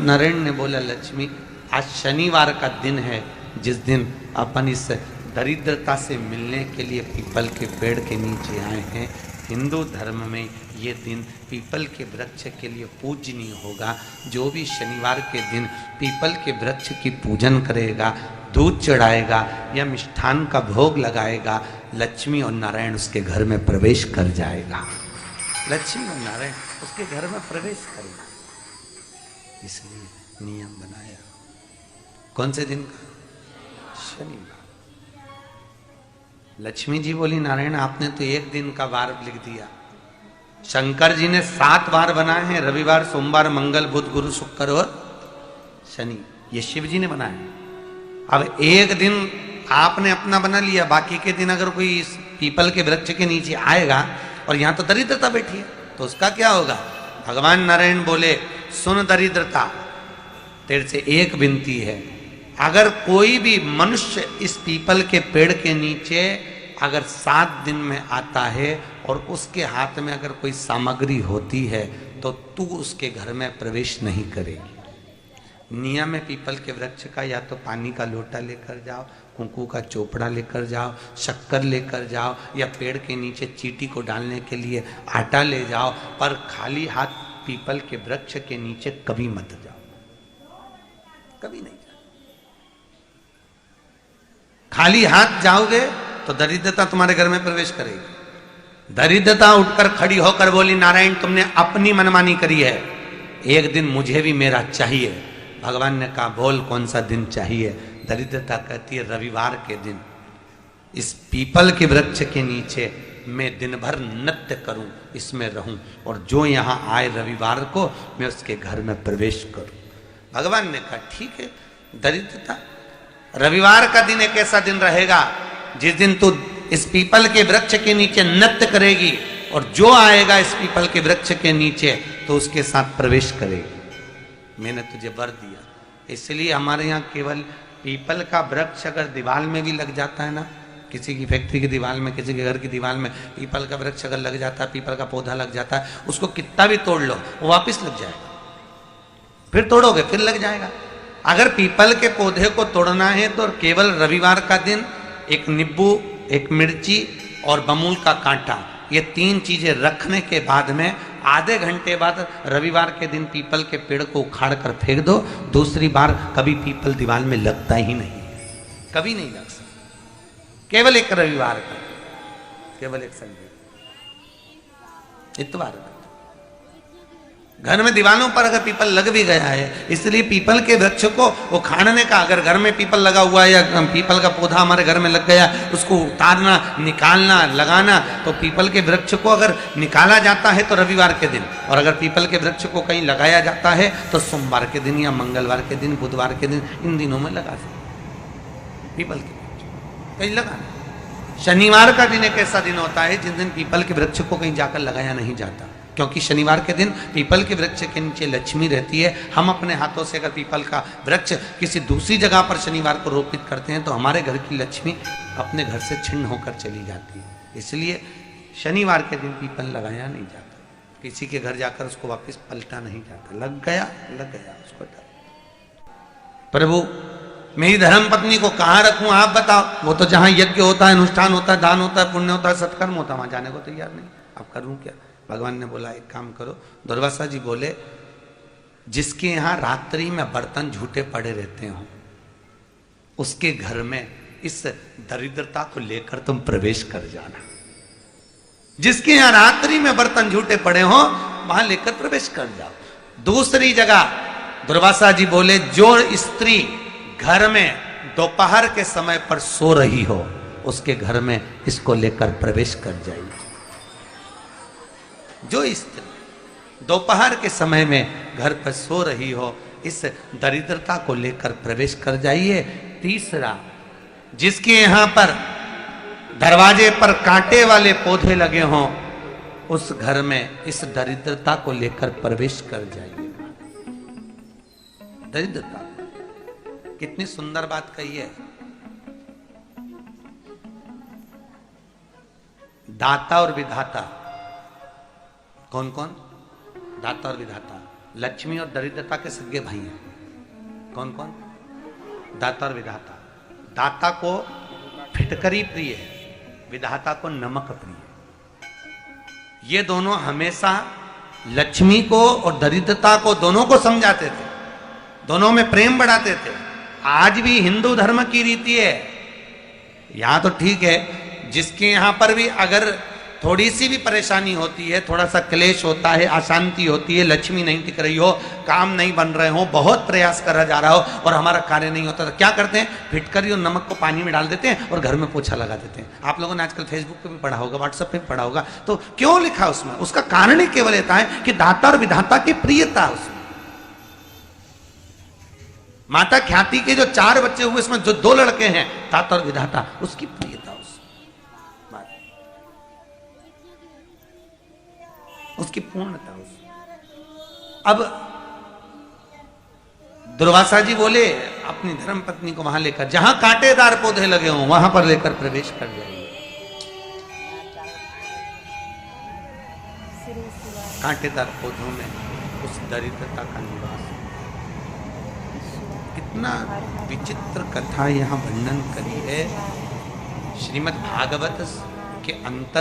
नारायण ने बोला, लक्ष्मी आज शनिवार का दिन है, जिस दिन अपन इस दरिद्रता से मिलने के लिए पीपल के पेड़ के नीचे आए हैं। हिंदू धर्म में ये दिन पीपल के वृक्ष के लिए पूजनीय होगा। जो भी शनिवार के दिन पीपल के वृक्ष की पूजन करेगा, दूध चढ़ाएगा या मिष्ठान का भोग लगाएगा, लक्ष्मी और नारायण उसके घर में प्रवेश कर जाएगा। लक्ष्मी और नारायण उसके घर में प्रवेश करेगा। इसलिए नियम बनाया। कौन से दिन का? शनिवार। लक्ष्मी जी बोली, नारायण आपने तो एक दिन का वार लिख दिया। शंकर जी ने 7 वार बनाए हैं, रविवार, सोमवार, मंगल, बुध, गुरु, शुक्र और शनि। ये शिव जी ने बनाया। अब एक दिन आपने अपना बना लिया, बाकी के दिन अगर कोई इस पीपल के वृक्ष के नीचे आएगा और यहां तो दरिद्रता बैठी है, तो उसका क्या होगा? भगवान नारायण बोले, सुन दरिद्रता, तेरे से एक विनती है, अगर कोई भी मनुष्य इस पीपल के पेड़ के नीचे अगर 7 दिन में आता है और उसके हाथ में अगर कोई सामग्री होती है तो तू उसके घर में प्रवेश नहीं करेगी। नियम है पीपल के वृक्ष का, या तो पानी का लोटा लेकर जाओ, कुंकू का चोपड़ा लेकर जाओ, शक्कर लेकर जाओ, या पेड़ के नीचे चींटी को डालने के लिए आटा ले जाओ, पर खाली हाथ पीपल के वृक्ष के नीचे कभी मत जाओ, कभी नहीं। खाली हाथ जाओगे तो दरिद्रता तुम्हारे घर में प्रवेश करेगी। दरिद्रता उठकर खड़ी होकर बोली, नारायण तुमने अपनी मनमानी करी है, एक दिन मुझे भी मेरा चाहिए। भगवान ने कहा, बोल कौन सा दिन चाहिए? दरिद्रता कहती है, रविवार के दिन इस पीपल के वृक्ष के नीचे मैं दिन भर नृत्य करूं, इसमें रहूं, और जो यहां आए रविवार को मैं उसके घर में प्रवेश करूं। भगवान ने कहा, ठीक है। दरिद्रता, रविवार का दिन एक ऐसा दिन रहेगा जिस दिन तू इस पीपल के वृक्ष के नीचे नृत्य करेगी, और जो आएगा इस पीपल के वृक्ष के नीचे तो उसके साथ प्रवेश करेगी। मैंने तुझे वर दिया। इसलिए हमारे यहाँ केवल पीपल का वृक्ष अगर दीवार में भी लग जाता है ना, किसी की फैक्ट्री की दीवार में, किसी के घर की दीवार में पीपल का वृक्ष अगर लग जाता है, पीपल का पौधा लग जाता है, उसको कितना भी तोड़ लो वो वापिस लग जाएगा। फिर तोड़ोगे फिर लग जाएगा। अगर पीपल के पौधे को तोड़ना है तो केवल रविवार का दिन एक नींबू, एक मिर्ची और बमूल का कांटा, ये 3 चीजें रखने के बाद में आधे घंटे बाद रविवार के दिन पीपल के पेड़ को उखाड़ कर फेंक दो। दूसरी बार कभी पीपल दीवार में लगता ही नहीं, कभी नहीं लग सकता। केवल एक रविवार का, केवल एक संडे, इतवार का। घर में दीवानों पर अगर पीपल लग भी गया है, इसलिए पीपल के वृक्ष को उखाड़ने का, अगर घर में पीपल लगा हुआ है या पीपल का पौधा हमारे घर में लग गया, उसको उतारना, निकालना, लगाना, तो पीपल के वृक्ष को अगर निकाला जाता है तो रविवार के दिन, और अगर पीपल के वृक्ष को कहीं लगाया जाता है तो सोमवार के दिन या मंगलवार के दिन, बुधवार के दिन, इन दिनों में लगा सकते पीपल के वृक्ष कहीं लगाना। शनिवार का दिन एक ऐसा दिन होता है जिस दिन पीपल के वृक्ष को कहीं जाकर लगाया नहीं जाता, क्योंकि शनिवार के दिन पीपल के वृक्ष के नीचे लक्ष्मी रहती है। हम अपने हाथों से अगर पीपल का वृक्ष किसी दूसरी जगह पर शनिवार को रोपित करते हैं तो हमारे घर की लक्ष्मी अपने घर से छिन्न होकर चली जाती है। इसलिए शनिवार के दिन पीपल लगाया नहीं जाता, किसी के घर जाकर उसको वापस पलटा नहीं जाता। लग गया उसको। प्रभु मेरी धर्म पत्नी को कहाँ रखूं आप बताओ? वो तो जहां यज्ञ होता है, अनुष्ठान होता है, दान होता है, पुण्य होता है, सत्कर्म होता है, वहां जाने को तैयार नहीं। अब करूं क्या? भगवान ने बोला, एक काम करो। दुर्वासा जी बोले, जिसके यहां रात्रि में बर्तन झूठे पड़े रहते हो, उसके घर में इस दरिद्रता को लेकर तुम प्रवेश कर जाना। जिसके यहां रात्रि में बर्तन झूठे पड़े हो, वहां लेकर प्रवेश कर जाओ। दूसरी जगह दुर्वासा जी बोले, जो स्त्री घर में दोपहर के समय पर सो रही हो, उसके घर में इसको लेकर प्रवेश कर जाइए। जो स्त्री दोपहर के समय में घर पर सो रही हो, इस दरिद्रता को लेकर प्रवेश कर जाइए। तीसरा, जिसके यहां पर दरवाजे पर कांटे वाले पौधे लगे हों, उस घर में इस दरिद्रता को लेकर प्रवेश कर जाइए। दरिद्रता, कितनी सुंदर बात कही है। दाता और विधाता, कौन कौन? दाता और विधाता। लक्ष्मी और दरिद्रता के सगे भाई हैं। कौन कौन? दाता और विधाता। दाता को फिटकरी प्रिय है, विधाता को नमक प्रिय है। ये दोनों हमेशा लक्ष्मी को और दरिद्रता को दोनों को समझाते थे, दोनों में प्रेम बढ़ाते थे। आज भी हिंदू धर्म की रीति है। यहां तो ठीक है, जिसके यहां पर भी अगर थोड़ी सी भी परेशानी होती है, थोड़ा सा क्लेश होता है, अशांति होती है, लक्ष्मी नहीं टिक रही हो, काम नहीं बन रहे हो, बहुत प्रयास करा जा रहा हो और हमारा कार्य नहीं होता, तो क्या करते हैं? फिटकरी और नमक को पानी में डाल देते हैं और घर में पोछा लगा देते हैं। आप लोगों ने आजकल फेसबुक पे भी पढ़ा होगा, व्हाट्सएप पे भी पढ़ा होगा। तो क्यों लिखा उसमें? उसका कारण ही केवल होता है कि दाता और विधाता की प्रियता उसमें। माता ख्याति के जो 4 बच्चे हुए, इसमें जो 2 लड़के हैं, दाता और विधाता, उसकी प्रियता, उसकी पूर्णता। अब दुर्वासा जी बोले अपनी धर्म पत्नी को वहां लेकर, जहां कांटेदार पौधे लगे हों वहां पर लेकर प्रवेश कर जाइए। कांटेदार पौधों में उस दरिद्रता का निवास। कितना विचित्र कथा यहां वर्णन करी है श्रीमद् भागवत के अंतर।